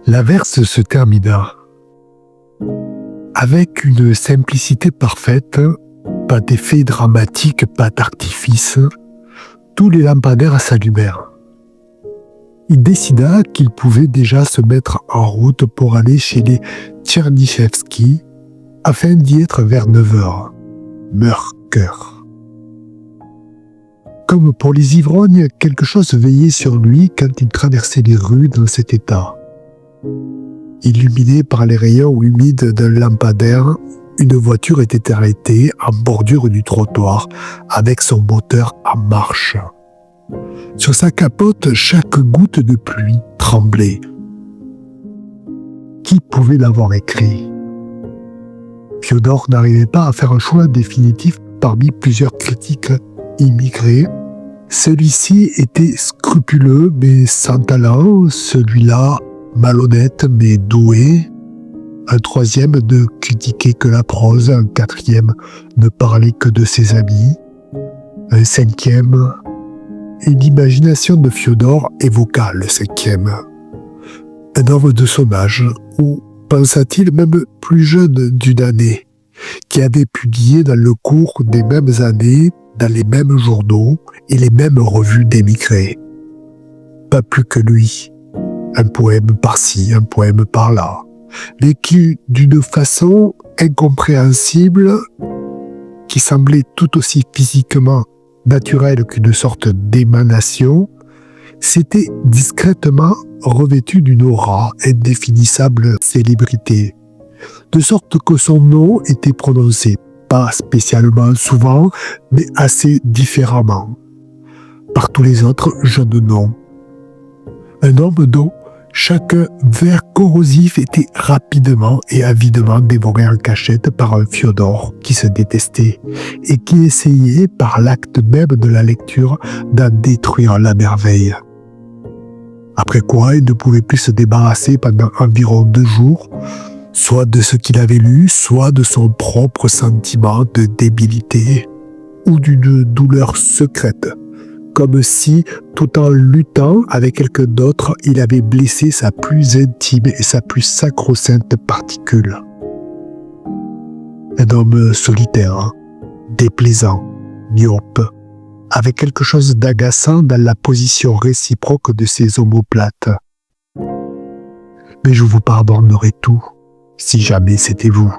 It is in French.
L'averse se termina. Avec une simplicité parfaite, pas d'effet dramatique, pas d'artifice, tous les lampadaires s'allumèrent. Il décida qu'il pouvait déjà se mettre en route pour aller chez les Tchernychevski afin d'y être vers 9 heures. Meurt-cœur. Comme pour les ivrognes, quelque chose veillait sur lui quand il traversait les rues dans cet état. Illuminé par les rayons humides d'un lampadaire, une voiture était arrêtée en bordure du trottoir avec son moteur en marche. Sur sa capote, chaque goutte de pluie tremblait. Qui pouvait l'avoir écrit? Fiodor n'arrivait pas à faire un choix définitif parmi plusieurs critiques immigrés. Celui-ci était scrupuleux mais sans talent, celui-là malhonnête mais doué. Un troisième ne critiquait que la prose, un quatrième ne parlait que de ses amis, un cinquième, et l'imagination de Fiodor évoqua le cinquième. Un homme de son âge, ou pensa-t-il même plus jeune d'une année, qui avait publié dans le cours des mêmes années, dans les mêmes journaux et les mêmes revues d'émigrés. Pas plus que lui. Un poème par-ci, un poème par-là, vécu d'une façon incompréhensible qui semblait tout aussi physiquement naturelle qu'une sorte d'émanation, s'était discrètement revêtu d'une aura indéfinissable célébrité, de sorte que son nom était prononcé pas spécialement souvent, mais assez différemment, par tous les autres jeunes noms. Un homme dont chaque vers corrosif était rapidement et avidement dévoré en cachette par un Fiodor qui se détestait et qui essayait par l'acte même de la lecture d'en détruire la merveille. Après quoi, il ne pouvait plus se débarrasser pendant environ 2 jours, soit de ce qu'il avait lu, soit de son propre sentiment de débilité ou d'une douleur secrète, comme si, tout en luttant avec quelqu'un d'autre, il avait blessé sa plus intime et sa plus sacro-sainte particule. Un homme solitaire, déplaisant, myope, avec quelque chose d'agaçant dans la position réciproque de ses omoplates. Mais je vous pardonnerai tout, si jamais c'était vous.